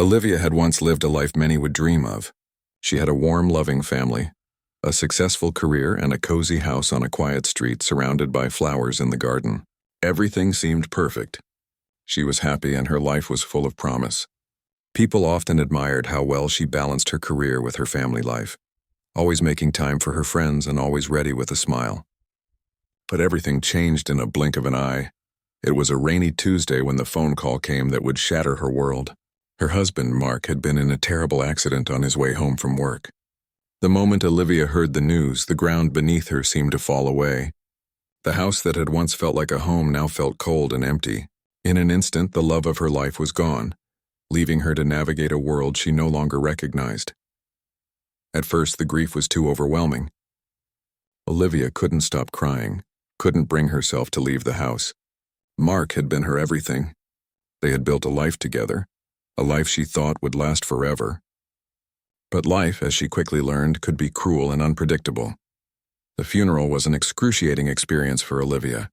Olivia had once lived a life many would dream of. She had a warm, loving family, a successful career, and a cozy house on a quiet street surrounded by flowers in the garden. Everything seemed perfect. She was happy and her life was full of promise. People often admired how well she balanced her career with her family life, always making time for her friends and always ready with a smile. But everything changed in a blink of an eye. It was a rainy Tuesday when the phone call came that would shatter her world. Her husband, Mark, had been in a terrible accident on his way home from work. The moment Olivia heard the news, the ground beneath her seemed to fall away. The house that had once felt like a home now felt cold and empty. In an instant, the love of her life was gone, leaving her to navigate a world she no longer recognized. At first, the grief was too overwhelming. Olivia couldn't stop crying, couldn't bring herself to leave the house. Mark had been her everything. They had built a life together, a life she thought would last forever. But life, as she quickly learned, could be cruel and unpredictable. The funeral was an excruciating experience for Olivia.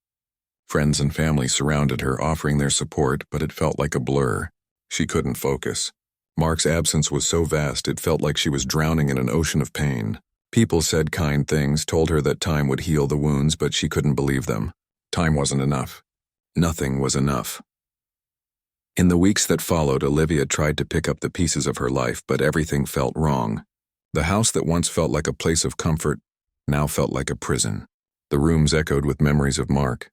Friends and family surrounded her, offering their support, but it felt like a blur. She couldn't focus. Mark's absence was so vast it felt like she was drowning in an ocean of pain. People said kind things, told her that time would heal the wounds, but she couldn't believe them. Time wasn't enough. Nothing was enough. In the weeks that followed, Olivia tried to pick up the pieces of her life, but everything felt wrong. The house that once felt like a place of comfort now felt like a prison. The rooms echoed with memories of Mark,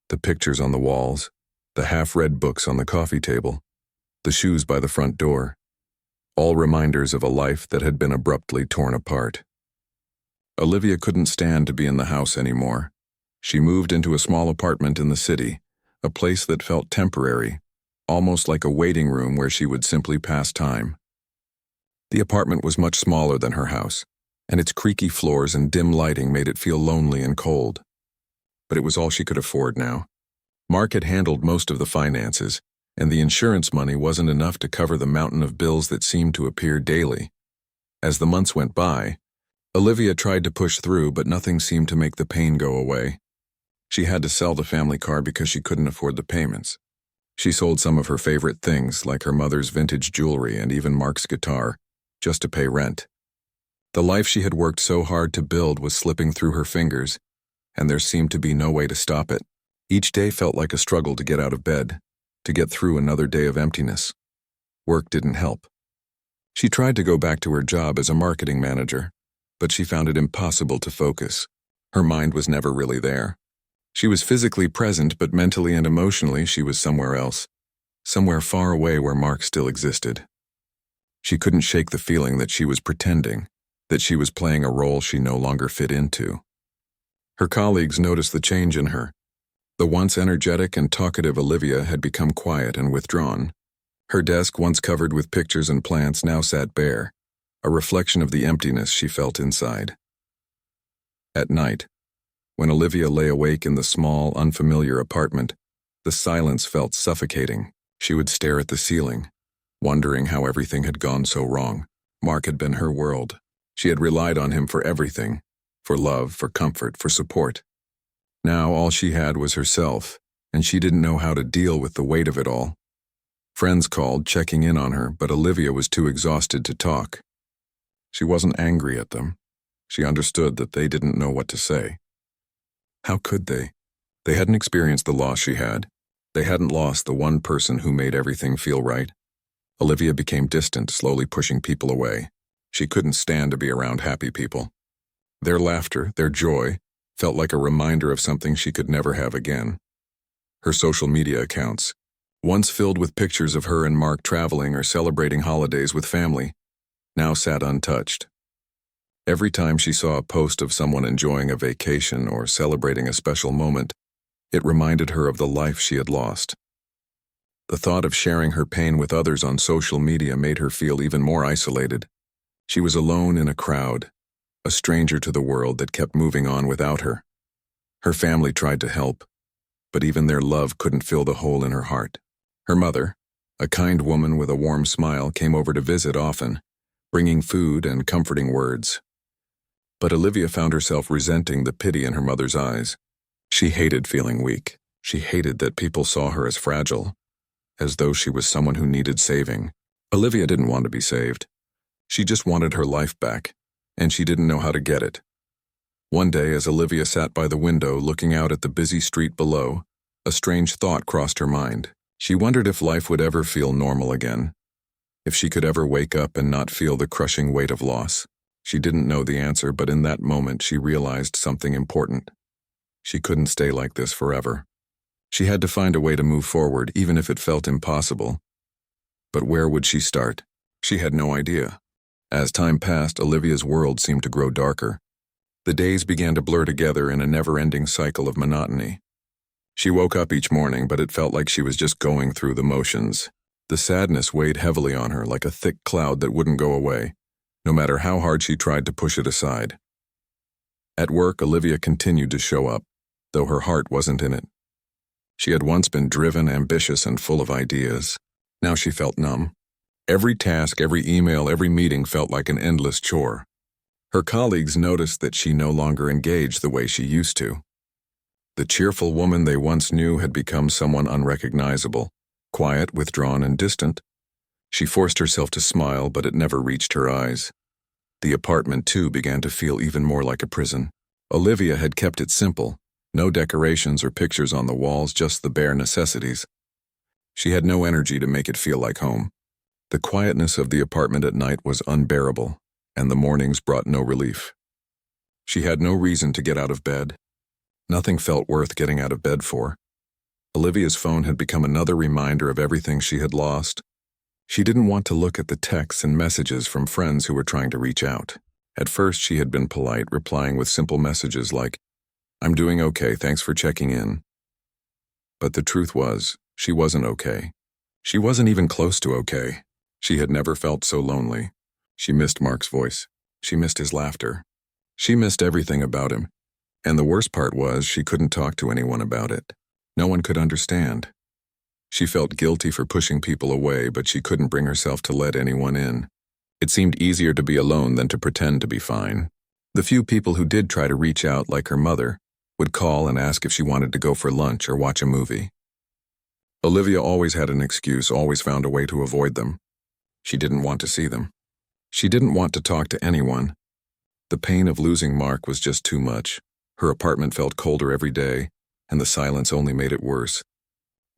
the pictures on the walls, the half-read books on the coffee table, the shoes by the front door, all reminders of a life that had been abruptly torn apart. Olivia couldn't stand to be in the house anymore. She moved into a small apartment in the city, a place that felt temporary, almost like a waiting room where she would simply pass time. The apartment was much smaller than her house, and its creaky floors and dim lighting made it feel lonely and cold. But it was all she could afford now. Mark had handled most of the finances, and the insurance money wasn't enough to cover the mountain of bills that seemed to appear daily. As the months went by, Olivia tried to push through, but nothing seemed to make the pain go away. She had to sell the family car because she couldn't afford the payments. She sold some of her favorite things, like her mother's vintage jewelry and even Mark's guitar, just to pay rent. The life she had worked so hard to build was slipping through her fingers, and there seemed to be no way to stop it. Each day felt like a struggle to get out of bed, to get through another day of emptiness. Work didn't help. She tried to go back to her job as a marketing manager, but she found it impossible to focus. Her mind was never really there. She was physically present, but mentally and emotionally she was somewhere else, somewhere far away where Mark still existed. She couldn't shake the feeling that she was pretending, that she was playing a role she no longer fit into. Her colleagues noticed the change in her. The once energetic and talkative Olivia had become quiet and withdrawn. Her desk, once covered with pictures and plants, now sat bare, a reflection of the emptiness she felt inside. At night, when Olivia lay awake in the small, unfamiliar apartment, the silence felt suffocating. She would stare at the ceiling, wondering how everything had gone so wrong. Mark had been her world. She had relied on him for everything, for love, for comfort, for support. Now all she had was herself, and she didn't know how to deal with the weight of it all. Friends called, checking in on her, but Olivia was too exhausted to talk. She wasn't angry at them. She understood that they didn't know what to say. How could they? They hadn't experienced the loss she had. They hadn't lost the one person who made everything feel right. Olivia became distant, slowly pushing people away. She couldn't stand to be around happy people. Their laughter, their joy, felt like a reminder of something she could never have again. Her social media accounts, once filled with pictures of her and Mark traveling or celebrating holidays with family, now sat untouched. Every time she saw a post of someone enjoying a vacation or celebrating a special moment, it reminded her of the life she had lost. The thought of sharing her pain with others on social media made her feel even more isolated. She was alone in a crowd, a stranger to the world that kept moving on without her. Her family tried to help, but even their love couldn't fill the hole in her heart. Her mother, a kind woman with a warm smile, came over to visit often, bringing food and comforting words. But Olivia found herself resenting the pity in her mother's eyes. She hated feeling weak. She hated that people saw her as fragile, as though she was someone who needed saving. Olivia didn't want to be saved. She just wanted her life back, and she didn't know how to get it. One day, as Olivia sat by the window looking out at the busy street below, a strange thought crossed her mind. She wondered if life would ever feel normal again, if she could ever wake up and not feel the crushing weight of loss. She didn't know the answer, but in that moment she realized something important. She couldn't stay like this forever. She had to find a way to move forward, even if it felt impossible. But where would she start? She had no idea. As time passed, Olivia's world seemed to grow darker. The days began to blur together in a never-ending cycle of monotony. She woke up each morning, but it felt like she was just going through the motions. The sadness weighed heavily on her, like a thick cloud that wouldn't go away, no matter how hard she tried to push it aside. At work, Olivia continued to show up, though her heart wasn't in it. She had once been driven, ambitious, and full of ideas. Now she felt numb. Every task, every email, every meeting felt like an endless chore. Her colleagues noticed that she no longer engaged the way she used to. The cheerful woman they once knew had become someone unrecognizable, quiet, withdrawn, and distant. She forced herself to smile, but it never reached her eyes. The apartment, too, began to feel even more like a prison. Olivia had kept it simple. No decorations or pictures on the walls, just the bare necessities. She had no energy to make it feel like home. The quietness of the apartment at night was unbearable, and the mornings brought no relief. She had no reason to get out of bed. Nothing felt worth getting out of bed for. Olivia's phone had become another reminder of everything she had lost. She didn't want to look at the texts and messages from friends who were trying to reach out. At first, she had been polite, replying with simple messages like, "I'm doing okay, thanks for checking in." But the truth was, she wasn't okay. She wasn't even close to okay. She had never felt so lonely. She missed Mark's voice. She missed his laughter. She missed everything about him. And the worst part was, she couldn't talk to anyone about it. No one could understand. She felt guilty for pushing people away, but she couldn't bring herself to let anyone in. It seemed easier to be alone than to pretend to be fine. The few people who did try to reach out, like her mother, would call and ask if she wanted to go for lunch or watch a movie. Olivia always had an excuse, always found a way to avoid them. She didn't want to see them. She didn't want to talk to anyone. The pain of losing Mark was just too much. Her apartment felt colder every day, and the silence only made it worse.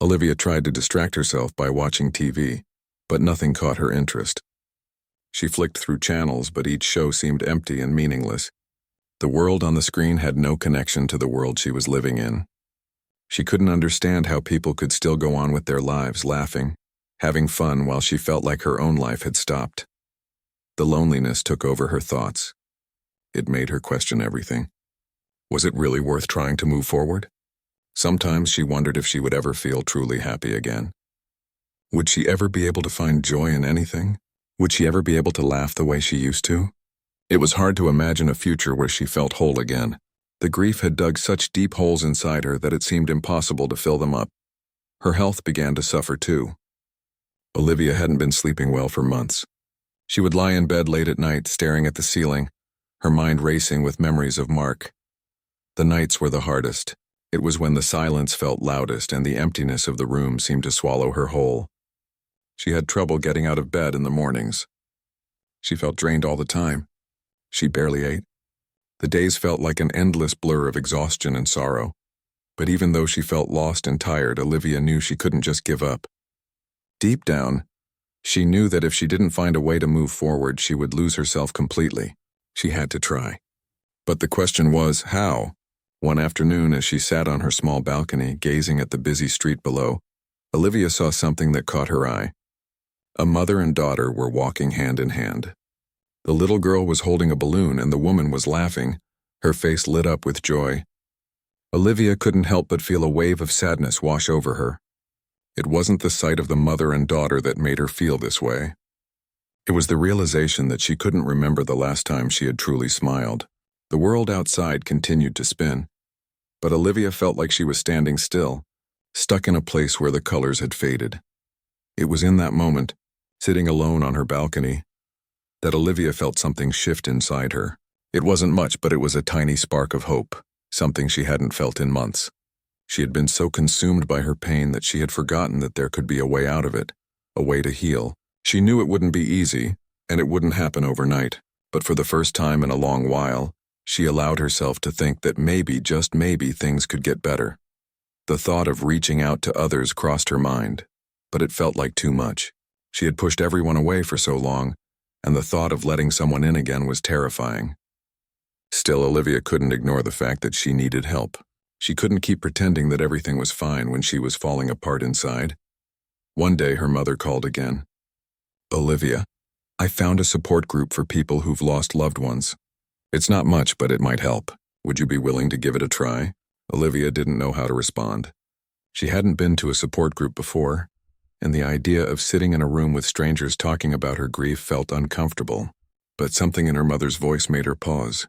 Olivia tried to distract herself by watching TV, but nothing caught her interest. She flicked through channels, but each show seemed empty and meaningless. The world on the screen had no connection to the world she was living in. She couldn't understand how people could still go on with their lives, laughing, having fun, while she felt like her own life had stopped. The loneliness took over her thoughts. It made her question everything. Was it really worth trying to move forward? Sometimes she wondered if she would ever feel truly happy again. Would she ever be able to find joy in anything? Would she ever be able to laugh the way she used to? It was hard to imagine a future where she felt whole again. The grief had dug such deep holes inside her that it seemed impossible to fill them up. Her health began to suffer too. Olivia hadn't been sleeping well for months. She would lie in bed late at night, staring at the ceiling, her mind racing with memories of Mark. The nights were the hardest. It was when the silence felt loudest and the emptiness of the room seemed to swallow her whole. She had trouble getting out of bed in the mornings. She felt drained all the time. She barely ate. The days felt like an endless blur of exhaustion and sorrow. But even though she felt lost and tired, Olivia knew she couldn't just give up. Deep down, she knew that if she didn't find a way to move forward, she would lose herself completely. She had to try. But the question was, how? One afternoon, as she sat on her small balcony, gazing at the busy street below, Olivia saw something that caught her eye. A mother and daughter were walking hand in hand. The little girl was holding a balloon and the woman was laughing, her face lit up with joy. Olivia couldn't help but feel a wave of sadness wash over her. It wasn't the sight of the mother and daughter that made her feel this way. It was the realization that she couldn't remember the last time she had truly smiled. The world outside continued to spin, but Olivia felt like she was standing still, stuck in a place where the colors had faded. It was in that moment, sitting alone on her balcony, that Olivia felt something shift inside her. It wasn't much, but it was a tiny spark of hope, something she hadn't felt in months. She had been so consumed by her pain that she had forgotten that there could be a way out of it, a way to heal. She knew it wouldn't be easy, and it wouldn't happen overnight, but for the first time in a long while, she allowed herself to think that maybe, just maybe, things could get better. The thought of reaching out to others crossed her mind, but it felt like too much. She had pushed everyone away for so long, and the thought of letting someone in again was terrifying. Still, Olivia couldn't ignore the fact that she needed help. She couldn't keep pretending that everything was fine when she was falling apart inside. One day, her mother called again. "Olivia, I found a support group for people who've lost loved ones. It's not much, but it might help. Would you be willing to give it a try?" Olivia didn't know how to respond. She hadn't been to a support group before, and the idea of sitting in a room with strangers talking about her grief felt uncomfortable, but something in her mother's voice made her pause.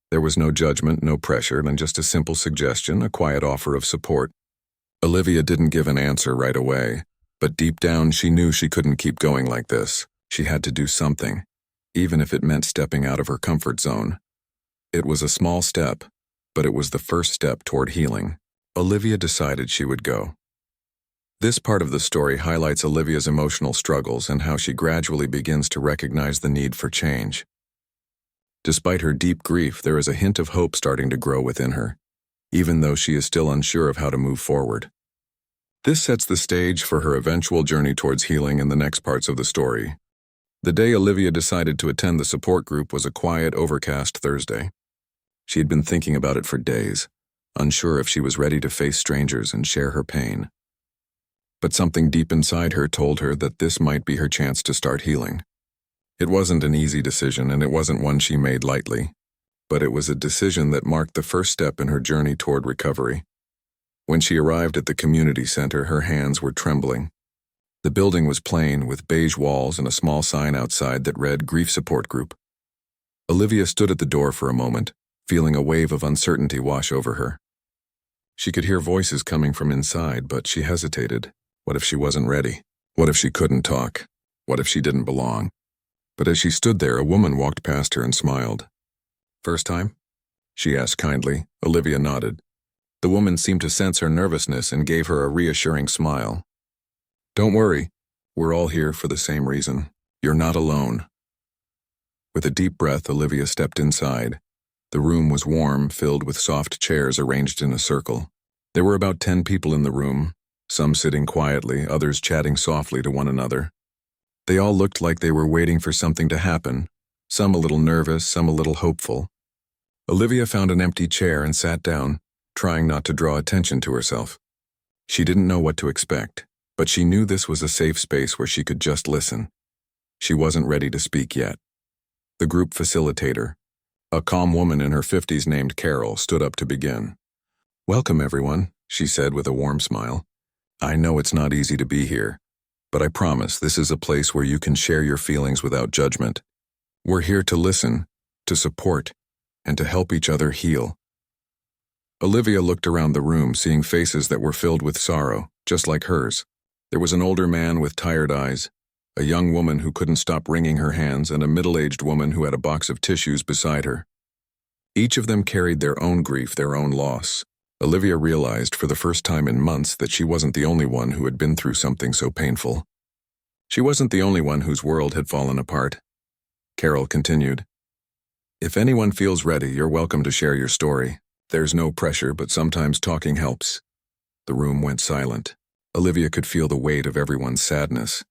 There was no judgment, no pressure, and just a simple suggestion, a quiet offer of support. Olivia didn't give an answer right away, but deep down she knew she couldn't keep going like this. She had to do something, even if it meant stepping out of her comfort zone. It was a small step, but it was the first step toward healing. Olivia decided she would go. This part of the story highlights Olivia's emotional struggles and how she gradually begins to recognize the need for change. Despite her deep grief, there is a hint of hope starting to grow within her, even though she is still unsure of how to move forward. This sets the stage for her eventual journey towards healing in the next parts of the story. The day Olivia decided to attend the support group was a quiet, overcast Thursday. She had been thinking about it for days, unsure if she was ready to face strangers and share her pain. But something deep inside her told her that this might be her chance to start healing. It wasn't an easy decision, and it wasn't one she made lightly, but it was a decision that marked the first step in her journey toward recovery. When she arrived at the community center, her hands were trembling. The building was plain, with beige walls and a small sign outside that read Grief Support Group. Olivia stood at the door for a moment, feeling a wave of uncertainty wash over her. She could hear voices coming from inside, but she hesitated. What if she wasn't ready? What if she couldn't talk? What if she didn't belong? But as she stood there, a woman walked past her and smiled. "First time?" she asked kindly. Olivia nodded. The woman seemed to sense her nervousness and gave her a reassuring smile. "Don't worry, we're all here for the same reason. You're not alone." With a deep breath, Olivia stepped inside. The room was warm, filled with soft chairs arranged in a circle. There were about 10 people in the room, some sitting quietly, others chatting softly to one another. They all looked like they were waiting for something to happen, some a little nervous, some a little hopeful. Olivia found an empty chair and sat down, trying not to draw attention to herself. She didn't know what to expect, but she knew this was a safe space where she could just listen. She wasn't ready to speak yet. The group facilitator, a calm woman in her 50s named Carol, stood up to begin. "Welcome, everyone," she said with a warm smile. "I know it's not easy to be here, but I promise this is a place where you can share your feelings without judgment. We're here to listen, to support, and to help each other heal." Olivia looked around the room, seeing faces that were filled with sorrow, just like hers. There was an older man with tired eyes, a young woman who couldn't stop wringing her hands, and a middle-aged woman who had a box of tissues beside her. Each of them carried their own grief, their own loss. Olivia realized for the first time in months that she wasn't the only one who had been through something so painful. She wasn't the only one whose world had fallen apart. Carol continued, "If anyone feels ready, you're welcome to share your story. There's no pressure, but sometimes talking helps." The room went silent. Olivia could feel the weight of everyone's sadness,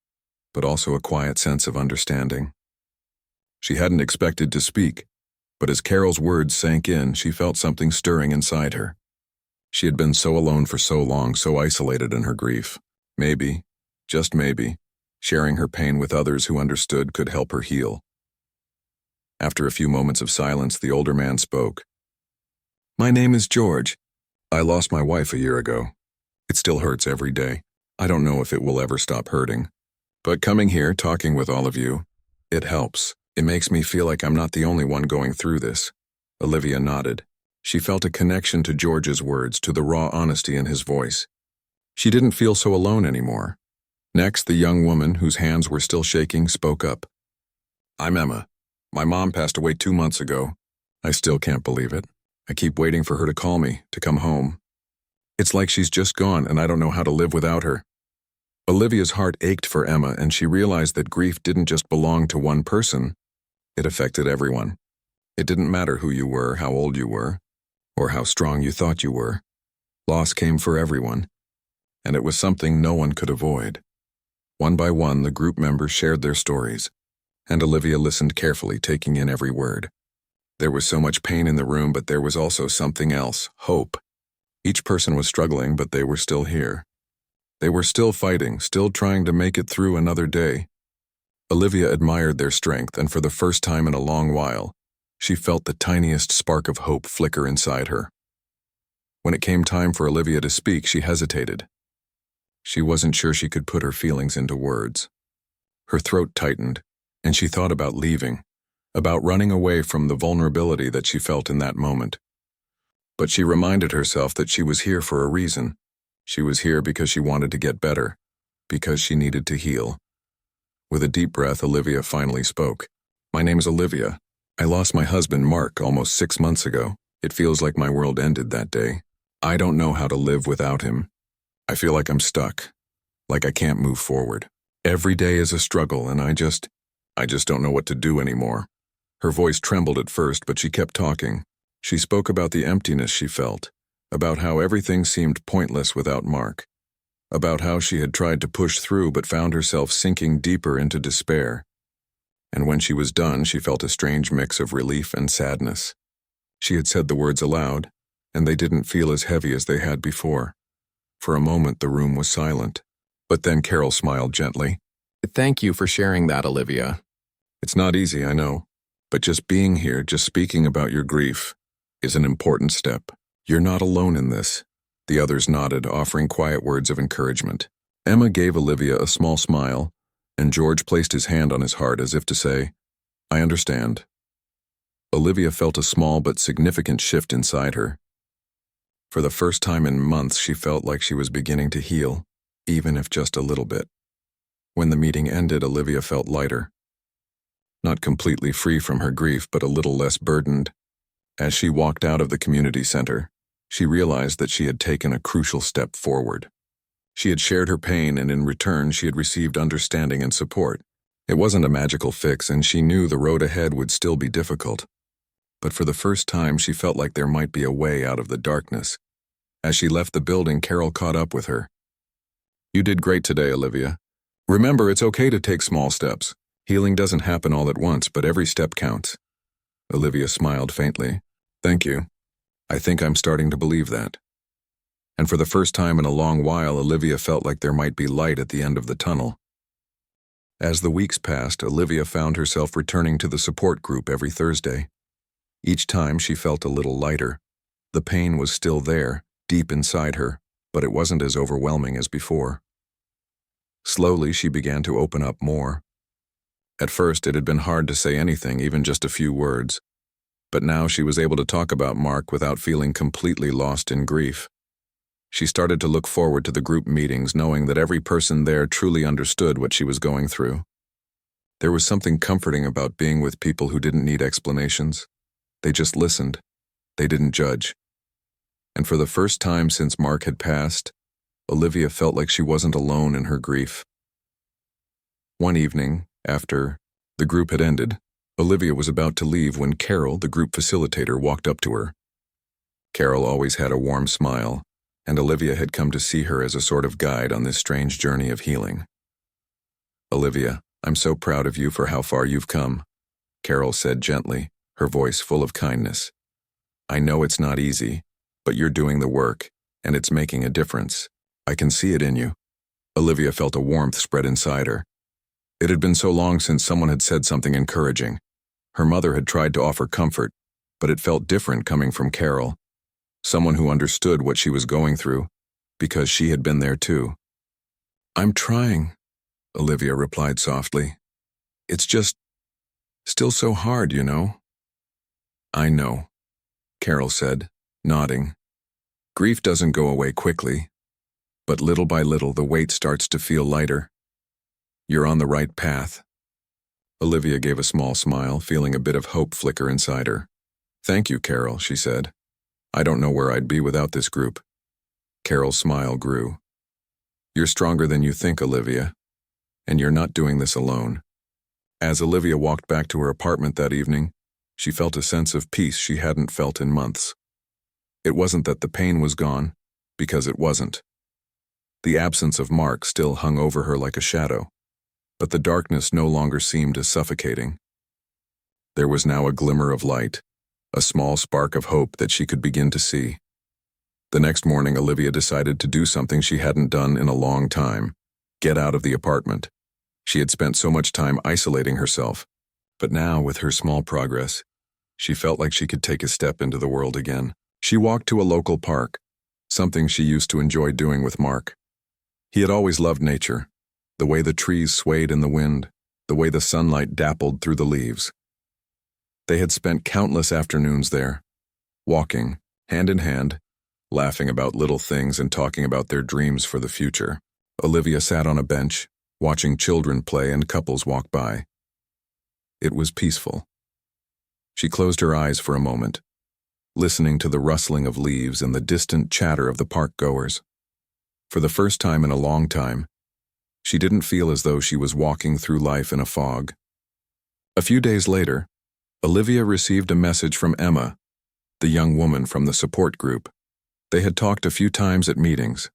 but also a quiet sense of understanding. She hadn't expected to speak, but as Carol's words sank in, she felt something stirring inside her. She had been so alone for so long, so isolated in her grief. Maybe, just maybe, sharing her pain with others who understood could help her heal. After a few moments of silence, the older man spoke. "My name is George. I lost my wife a year ago. It still hurts every day. I don't know if it will ever stop hurting. But coming here, talking with all of you, it helps. It makes me feel like I'm not the only one going through this." Olivia nodded. She felt a connection to George's words, to the raw honesty in his voice. She didn't feel so alone anymore. Next, the young woman, whose hands were still shaking, spoke up. "I'm Emma. My mom passed away 2 months ago. I still can't believe it. I keep waiting for her to call me, to come home. It's like she's just gone and I don't know how to live without her." Olivia's heart ached for Emma, and she realized that grief didn't just belong to one person. It affected everyone. It didn't matter who you were, how old you were, or how strong you thought you were. Loss came for everyone, and it was something no one could avoid. One by one, the group members shared their stories, and Olivia listened carefully, taking in every word. There was so much pain in the room, but there was also something else, hope. Each person was struggling, but they were still here. They were still fighting, still trying to make it through another day. Olivia admired their strength, and for the first time in a long while, she felt the tiniest spark of hope flicker inside her. When it came time for Olivia to speak, she hesitated. She wasn't sure she could put her feelings into words. Her throat tightened, and she thought about leaving, about running away from the vulnerability that she felt in that moment. But she reminded herself that she was here for a reason. She was here because she wanted to get better, because she needed to heal. With a deep breath, Olivia finally spoke. "My name is Olivia. I lost my husband, Mark, almost 6 months ago. It feels like my world ended that day. I don't know how to live without him. I feel like I'm stuck, like I can't move forward. Every day is a struggle, and I just don't know what to do anymore." Her voice trembled at first, but she kept talking. She spoke about the emptiness she felt, about how everything seemed pointless without Mark, about how she had tried to push through but found herself sinking deeper into despair. And when she was done, she felt a strange mix of relief and sadness. She had said the words aloud, and they didn't feel as heavy as they had before. For a moment, the room was silent. But then Carol smiled gently. "Thank you for sharing that, Olivia. It's not easy, I know. But just being here, just speaking about your grief, is an important step. You're not alone in this." The others nodded, offering quiet words of encouragement. Emma gave Olivia a small smile, and George placed his hand on his heart as if to say, "I understand." Olivia felt a small but significant shift inside her. For the first time in months, she felt like she was beginning to heal, even if just a little bit. When the meeting ended, Olivia felt lighter. Not completely free from her grief, but a little less burdened. As she walked out of the community center, she realized that she had taken a crucial step forward. She had shared her pain, and in return, she had received understanding and support. It wasn't a magical fix, and she knew the road ahead would still be difficult. But for the first time, she felt like there might be a way out of the darkness. As she left the building, Carol caught up with her. "You did great today, Olivia. Remember, it's okay to take small steps. Healing doesn't happen all at once, but every step counts." Olivia smiled faintly. "Thank you. I think I'm starting to believe that." And for the first time in a long while, Olivia felt like there might be light at the end of the tunnel. As the weeks passed, Olivia found herself returning to the support group every Thursday. Each time she felt a little lighter. The pain was still there, deep inside her, but it wasn't as overwhelming as before. Slowly, she began to open up more. At first, it had been hard to say anything, even just a few words. But now she was able to talk about Mark without feeling completely lost in grief. She started to look forward to the group meetings, knowing that every person there truly understood what she was going through. There was something comforting about being with people who didn't need explanations. They just listened. They didn't judge. And for the first time since Mark had passed, Olivia felt like she wasn't alone in her grief. One evening, after the group had ended, Olivia was about to leave when Carol, the group facilitator, walked up to her. Carol always had a warm smile, and Olivia had come to see her as a sort of guide on this strange journey of healing. "Olivia, I'm so proud of you for how far you've come," Carol said gently, her voice full of kindness. "I know it's not easy, but you're doing the work, and it's making a difference. I can see it in you." Olivia felt a warmth spread inside her. It had been so long since someone had said something encouraging. Her mother had tried to offer comfort, but it felt different coming from Carol, someone who understood what she was going through, because she had been there too. "I'm trying," Olivia replied softly. "It's just still so hard, you know." "I know," Carol said, nodding. "Grief doesn't go away quickly, but little by little the weight starts to feel lighter. You're on the right path." Olivia gave a small smile, feeling a bit of hope flicker inside her. "Thank you, Carol," she said. "I don't know where I'd be without this group." Carol's smile grew. You're stronger than you think, Olivia, and you're not doing this alone. As Olivia walked back to her apartment that evening, she felt a sense of peace she hadn't felt in months. It wasn't that the pain was gone, because it wasn't. The absence of Mark still hung over her like a shadow, but the darkness no longer seemed as suffocating. There was now a glimmer of light, a small spark of hope that she could begin to see. The next morning, Olivia decided to do something she hadn't done in a long time: get out of the apartment. She had spent so much time isolating herself, but now, with her small progress, she felt like she could take a step into the world again. She walked to a local park, something she used to enjoy doing with Mark. He had always loved nature, the way the trees swayed in the wind, the way the sunlight dappled through the leaves. They had spent countless afternoons there, walking, hand in hand, laughing about little things and talking about their dreams for the future. Olivia sat on a bench, watching children play and couples walk by. It was peaceful. She closed her eyes for a moment, listening to the rustling of leaves and the distant chatter of the park goers. For the first time in a long time, she didn't feel as though she was walking through life in a fog. A few days later, Olivia received a message from Emma, the young woman from the support group. They had talked a few times at meetings,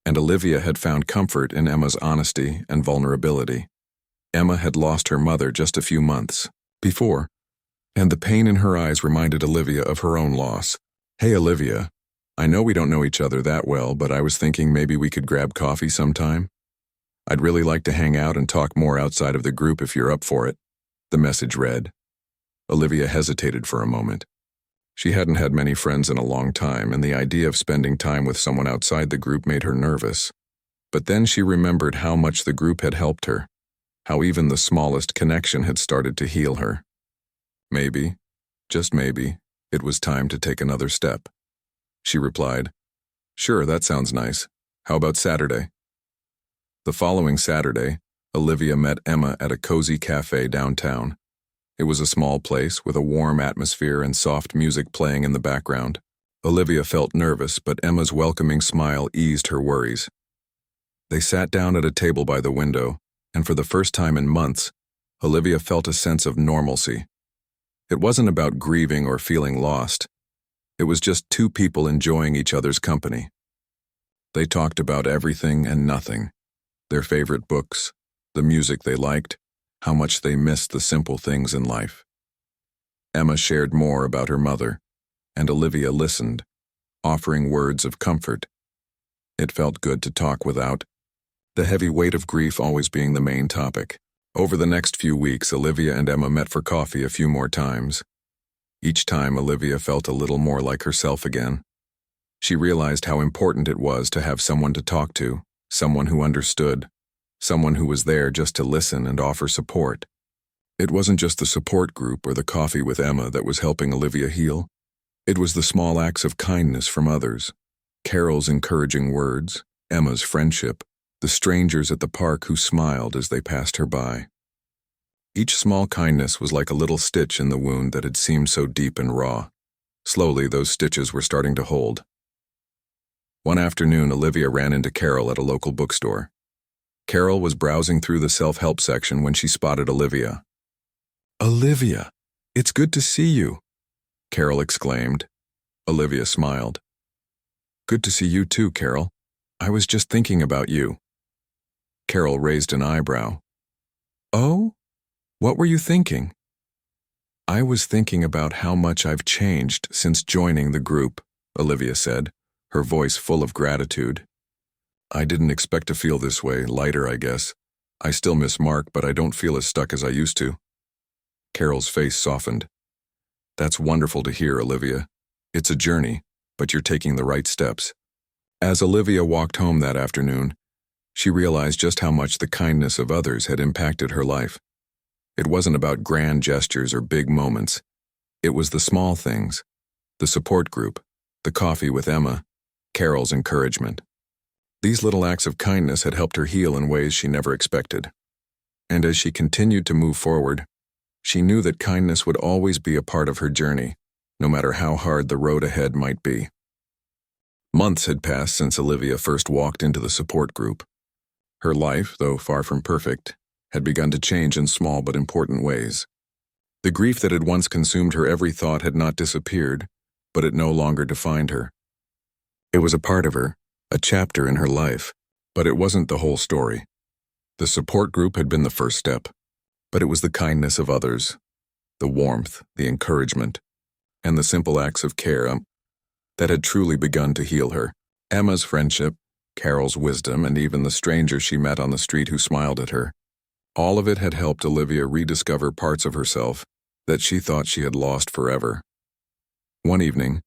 and Olivia had found comfort in Emma's honesty and vulnerability. Emma had lost her mother just a few months before, and the pain in her eyes reminded Olivia of her own loss. "Hey, Olivia, I know we don't know each other that well, but I was thinking maybe we could grab coffee sometime. I'd really like to hang out and talk more outside of the group if you're up for it," the message read. Olivia hesitated for a moment. She hadn't had many friends in a long time, and the idea of spending time with someone outside the group made her nervous. But then she remembered how much the group had helped her, how even the smallest connection had started to heal her. Maybe, just maybe, it was time to take another step. She replied, "Sure, that sounds nice. How about Saturday?" The following Saturday, Olivia met Emma at a cozy cafe downtown. It was a small place with a warm atmosphere and soft music playing in the background. Olivia felt nervous, but Emma's welcoming smile eased her worries. They sat down at a table by the window, and for the first time in months, Olivia felt a sense of normalcy. It wasn't about grieving or feeling lost. It was just two people enjoying each other's company. They talked about everything and nothing: their favorite books, the music they liked, how much they missed the simple things in life. Emma shared more about her mother, and Olivia listened, offering words of comfort. It felt good to talk without the heavy weight of grief always being the main topic. Over the next few weeks, Olivia and Emma met for coffee a few more times. Each time, Olivia felt a little more like herself again. She realized how important it was to have someone to talk to, someone who understood, someone who was there just to listen and offer support. It wasn't just the support group or the coffee with Emma that was helping Olivia heal. It was the small acts of kindness from others: Carol's encouraging words, Emma's friendship, the strangers at the park who smiled as they passed her by. Each small kindness was like a little stitch in the wound that had seemed so deep and raw. Slowly, those stitches were starting to hold. One afternoon, Olivia ran into Carol at a local bookstore. Carol was browsing through the self-help section when she spotted Olivia. "Olivia, it's good to see you," Carol exclaimed. Olivia smiled. "Good to see you too, Carol. I was just thinking about you." Carol raised an eyebrow. "Oh? What were you thinking?" "I was thinking about how much I've changed since joining the group," Olivia said, her voice full of gratitude. "I didn't expect to feel this way, lighter, I guess. I still miss Mark, but I don't feel as stuck as I used to." Carol's face softened. "That's wonderful to hear, Olivia. It's a journey, but you're taking the right steps." As Olivia walked home that afternoon, she realized just how much the kindness of others had impacted her life. It wasn't about grand gestures or big moments. It was the small things: the support group, the coffee with Emma, Carol's encouragement. These little acts of kindness had helped her heal in ways she never expected. And as she continued to move forward, she knew that kindness would always be a part of her journey, no matter how hard the road ahead might be. Months had passed since Olivia first walked into the support group. Her life, though far from perfect, had begun to change in small but important ways. The grief that had once consumed her every thought had not disappeared, but it no longer defined her. It was a part of her, a chapter in her life, but it wasn't the whole story. The support group had been the first step, but it was the kindness of others, the warmth, the encouragement, and the simple acts of care that had truly begun to heal her. Emma's friendship, Carol's wisdom, and even the stranger she met on the street who smiled at her. All of it had helped Olivia rediscover parts of herself that she thought she had lost forever. One evening,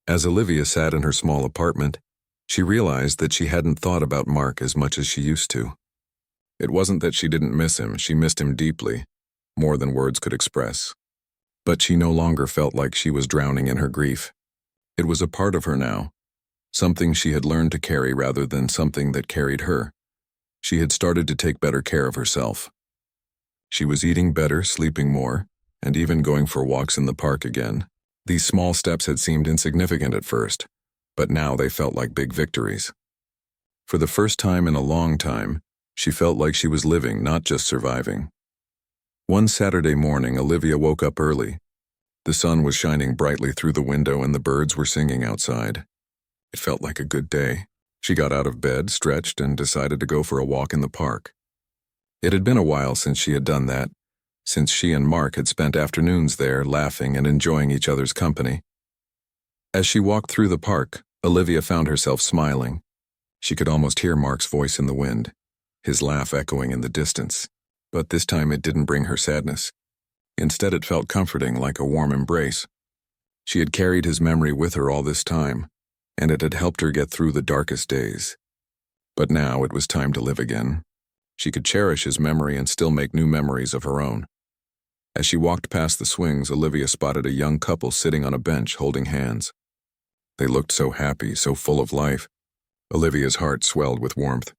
as Olivia sat in her small apartment, she realized that she hadn't thought about Mark as much as she used to. It wasn't that she didn't miss him, she missed him deeply, more than words could express. But she no longer felt like she was drowning in her grief. It was a part of her now, something she had learned to carry rather than something that carried her. She had started to take better care of herself. She was eating better, sleeping more, and even going for walks in the park again. These small steps had seemed insignificant at first, but now they felt like big victories. For the first time in a long time, she felt like she was living, not just surviving. One Saturday morning, Olivia woke up early. The sun was shining brightly through the window and the birds were singing outside. It felt like a good day. She got out of bed, stretched, and decided to go for a walk in the park. It had been a while since she had done that, since she and Mark had spent afternoons there laughing and enjoying each other's company. As she walked through the park, Olivia found herself smiling. She could almost hear Mark's voice in the wind, his laugh echoing in the distance. But this time it didn't bring her sadness. Instead, it felt comforting, like a warm embrace. She had carried his memory with her all this time, and it had helped her get through the darkest days. But now it was time to live again. She could cherish his memory and still make new memories of her own. As she walked past the swings, Olivia spotted a young couple sitting on a bench holding hands. They looked so happy, so full of life. Olivia's heart swelled with warmth.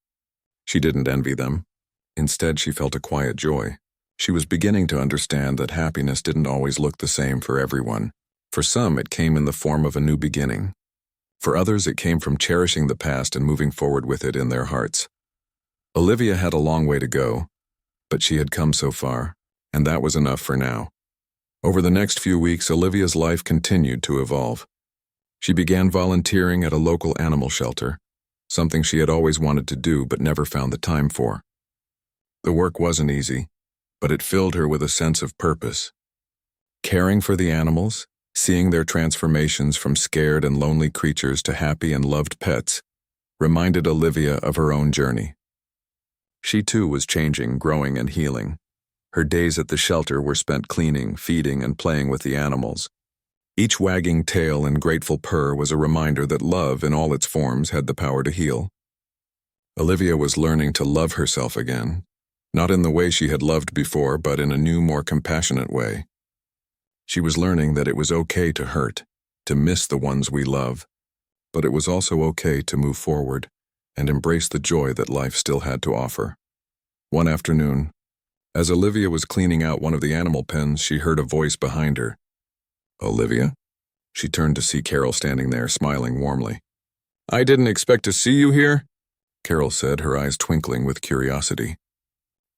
She didn't envy them. Instead, she felt a quiet joy. She was beginning to understand that happiness didn't always look the same for everyone. For some, it came in the form of a new beginning. For others, it came from cherishing the past and moving forward with it in their hearts. Olivia had a long way to go, but she had come so far, and that was enough for now. Over the next few weeks, Olivia's life continued to evolve. She began volunteering at a local animal shelter, something she had always wanted to do but never found the time for. The work wasn't easy, but it filled her with a sense of purpose. Caring for the animals, seeing their transformations from scared and lonely creatures to happy and loved pets, reminded Olivia of her own journey. She too was changing, growing, and healing. Her days at the shelter were spent cleaning, feeding, and playing with the animals. Each wagging tail and grateful purr was a reminder that love in all its forms had the power to heal. Olivia was learning to love herself again, not in the way she had loved before, but in a new, more compassionate way. She was learning that it was okay to hurt, to miss the ones we love, but it was also okay to move forward and embrace the joy that life still had to offer. One afternoon, as Olivia was cleaning out one of the animal pens, she heard a voice behind her. "Olivia?" She turned to see Carol standing there, smiling warmly. "I didn't expect to see you here," Carol said, her eyes twinkling with curiosity.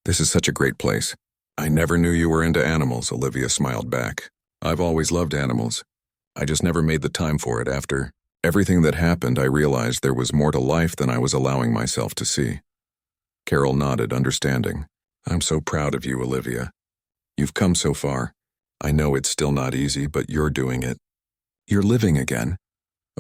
"This is such a great place. I never knew you were into animals," Olivia smiled back. "I've always loved animals. I just never made the time for it. After everything that happened, I realized there was more to life than I was allowing myself to see." Carol nodded, understanding. "I'm so proud of you, Olivia. You've come so far. I know it's still not easy, but you're doing it. You're living again."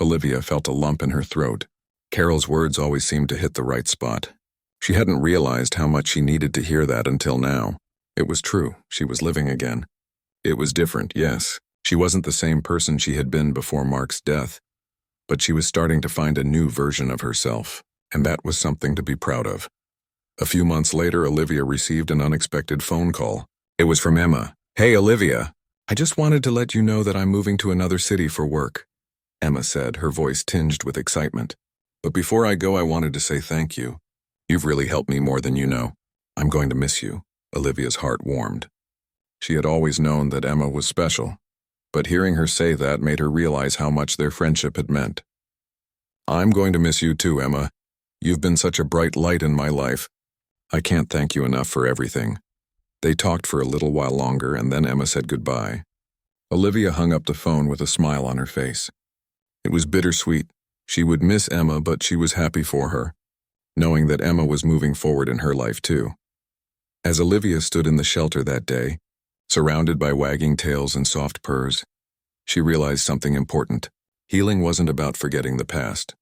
Olivia felt a lump in her throat. Carol's words always seemed to hit the right spot. She hadn't realized how much she needed to hear that until now. It was true. She was living again. It was different, yes. She wasn't the same person she had been before Mark's death, but she was starting to find a new version of herself, and that was something to be proud of. A few months later, Olivia received an unexpected phone call. It was from Emma. "Hey, Olivia. I just wanted to let you know that I'm moving to another city for work," Emma said, her voice tinged with excitement. "But before I go, I wanted to say thank you. You've really helped me more than you know. I'm going to miss you." Olivia's heart warmed. She had always known that Emma was special, but hearing her say that made her realize how much their friendship had meant. "I'm going to miss you too, Emma. You've been such a bright light in my life, I can't thank you enough for everything." They talked for a little while longer, and then Emma said goodbye. Olivia hung up the phone with a smile on her face. It was bittersweet. She would miss Emma, but she was happy for her, knowing that Emma was moving forward in her life too. As Olivia stood in the shelter that day, surrounded by wagging tails and soft purrs, she realized something important. Healing wasn't about forgetting the past.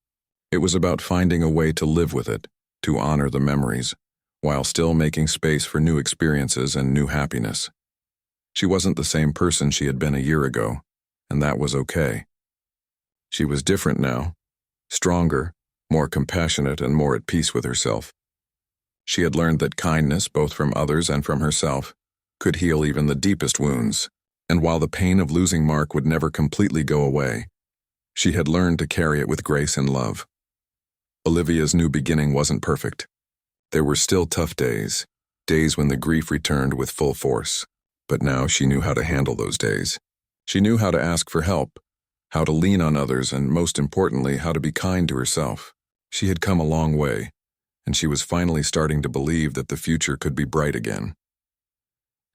It was about finding a way to live with it, to honor the memories, while still making space for new experiences and new happiness. She wasn't the same person she had been a year ago, and that was okay. She was different now, stronger, more compassionate, and more at peace with herself. She had learned that kindness, both from others and from herself, could heal even the deepest wounds, and while the pain of losing Mark would never completely go away, she had learned to carry it with grace and love. Olivia's new beginning wasn't perfect. There were still tough days, days when the grief returned with full force, but now she knew how to handle those days. She knew how to ask for help, how to lean on others, and most importantly, how to be kind to herself. She had come a long way, and she was finally starting to believe that the future could be bright again.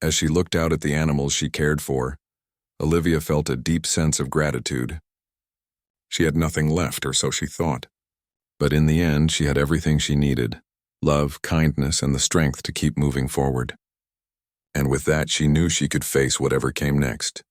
As she looked out at the animals she cared for, Olivia felt a deep sense of gratitude. She had nothing left, or so she thought. But in the end, she had everything she needed: love, kindness, and the strength to keep moving forward. And with that, she knew she could face whatever came next.